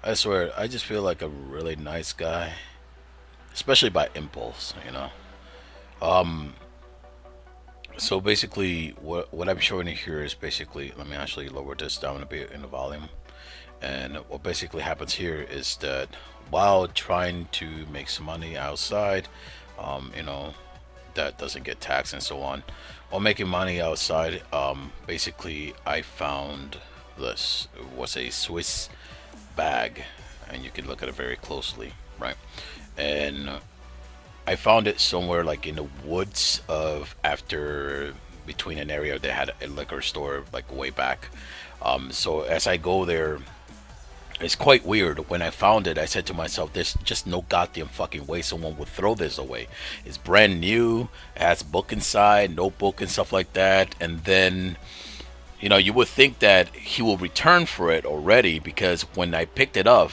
I swear, I just feel like a really nice guy, especially by impulse, you know. Um, so basically, what I'm showing you here is basically. Let me actually lower this down a bit in the volume. And what basically happens here is that while trying to make some money outside, you know, that doesn't get taxed and so on. While making money outside, basically I found this was a Swiss bag, and you can look at it very closely, right? And I found it somewhere like in the woods of after between an area that had a liquor store like way back. So as I go there, it's quite weird. When I found it, I said to myself, "There's just no goddamn fucking way someone would throw this away. It's brand new. It has book inside, notebook and stuff like that." And then, you would think that he will return for it already because when I picked it up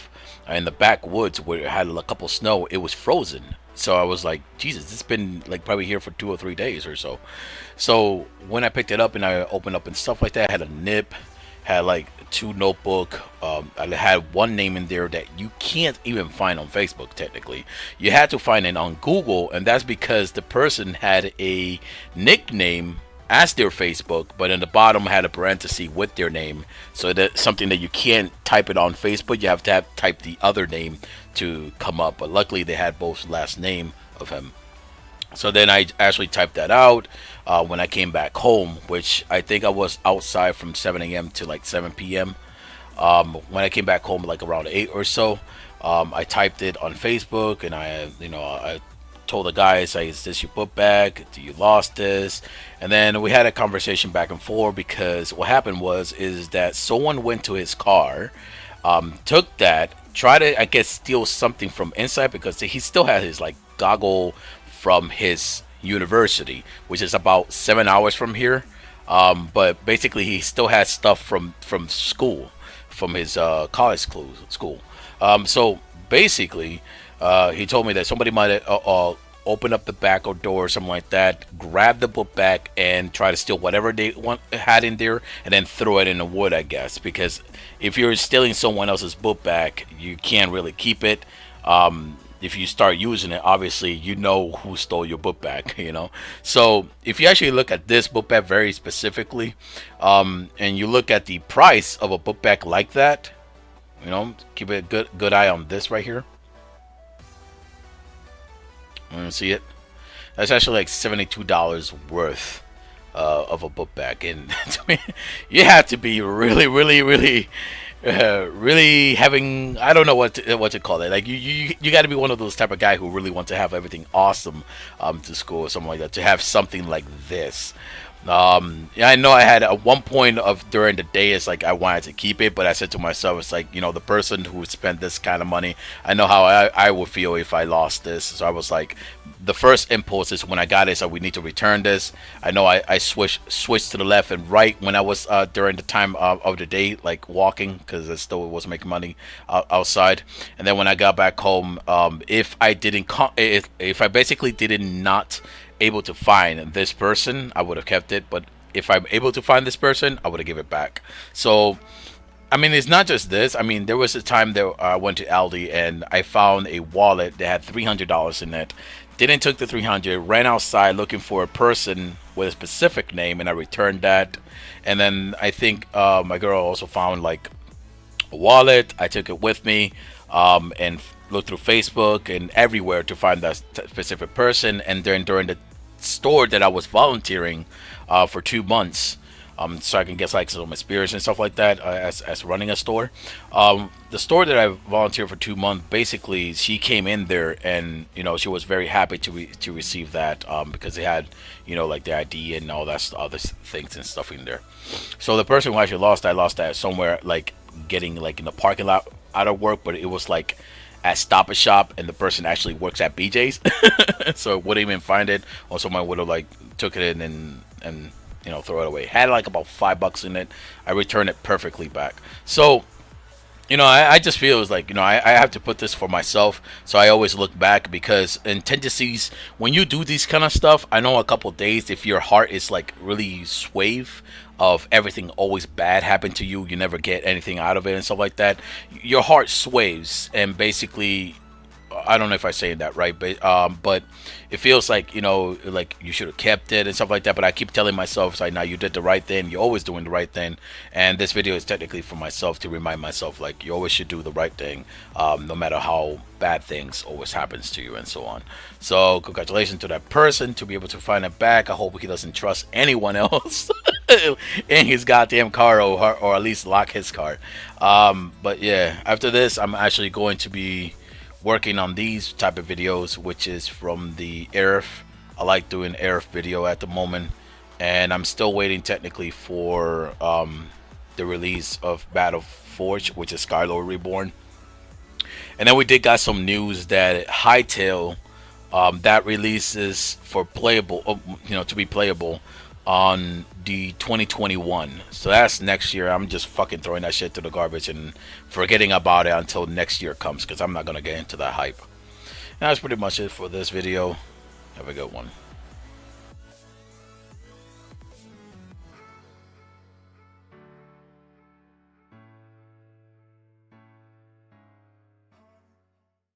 in the backwoods where it had a couple snow, it was frozen. So I was like, Jesus, it's been like probably here for 2 or 3 days or so. So when I picked it up and I opened up and stuff like that, I had a nip, had like two notebook. I had one name in there that you can't even find on Facebook. Technically, you had to find it on Google, and that's because the person had a nickname as their Facebook, but in the bottom had a parenthesis with their name. So that's something that you can't type it on Facebook. You have to have type the other name to come up. But luckily, they had both last name of him. So then I actually typed that out when I came back home, which I think I was outside from 7 a.m. to like 7 p.m. When I came back home, like around 8 or so, I typed it on Facebook and I told the guys, like, is this your book bag? Do you lost this? And then we had a conversation back and forth because what happened is that someone went to his car, took that, tried to, I guess, steal something from inside because he still had his like goggle from his university, which is about 7 hours from here. But basically, he still has stuff from school, from his college school. So basically, he told me that somebody might open up the back or door or something like that, grab the book back, and try to steal whatever they had in there, and then throw it in the wood. I guess because if you're stealing someone else's book bag, you can't really keep it. If you start using it, obviously you know who stole your book bag, So if you actually look at this book bag very specifically, and you look at the price of a book bag like that, keep a good eye on this right here. You see it? That's actually like $72 worth of a book bag, and to me, you have to be really, really, really, really having, I don't know what to call it. Like you got to be one of those type of guy who really want to have everything awesome to school or something like that, to have something like this. Yeah, I know I had at one point of during the day, it's like I wanted to keep it, but I said to myself, it's like, the person who spent this kind of money, I know how I would feel if I lost this. So I was like, the first impulse is when I got it, so we need to return this. I know I switched to the left and right when I was during the time of the day, like walking, because I still was making money outside. And then when I got back home, if I didn't, if I basically did not able to find this person, I would have kept it. But if I'm able to find this person, I would have give it back. So, I mean, it's not just this. I mean, there was a time that I went to Aldi and I found a wallet that had $300 in it. Didn't took the 300, ran outside looking for a person with a specific name, and I returned that. And then I think my girl also found like a wallet. I took it with me, and looked through Facebook and everywhere to find that specific person. And then during the store that I was volunteering for 2 months, so I can get like some experience and stuff like that as running a store. The store that I volunteered for 2 months, basically, she came in there and she was very happy to receive that because they had like the ID and all that other things and stuff in there. So the person who actually lost, I lost that somewhere like getting like in the parking lot out of work, but it was like at Stop and Shop, and the person actually works at BJ's, so wouldn't even find it, or someone would have like took it in and throw it away. Had like about $5 in it. I returned it perfectly back. So you know, I just feel it's like, you know, I have to put this for myself. So I always look back because in tendencies, when you do these kind of stuff, I know a couple days, if your heart is like really swave of everything always bad happened to you, you never get anything out of it and stuff like that, your heart sways and basically I don't know if I say that right, but it feels like, you know, like you should have kept it and stuff like that. But I keep telling myself, it's like, now you did the right thing. You're always doing the right thing, and this video is technically for myself to remind myself, like, you always should do the right thing, no matter how bad things always happens to you and so on. So congratulations to that person to be able to find it back. I hope he doesn't trust anyone else in his goddamn car, or at least lock his car. But yeah, after this, I'm actually going to be working on these type of videos, which is from the Aerith. I like doing Aerith video at the moment, and I'm still waiting technically for the release of Battle Forge, which is Skylord Reborn. And then we did got some news that Hytale, that releases for playable, you know, to be playable on the 2021. So that's next year. I'm just fucking throwing that shit to the garbage and forgetting about it until next year comes because I'm not gonna get into that hype. And that's pretty much it for this video. Have a good one.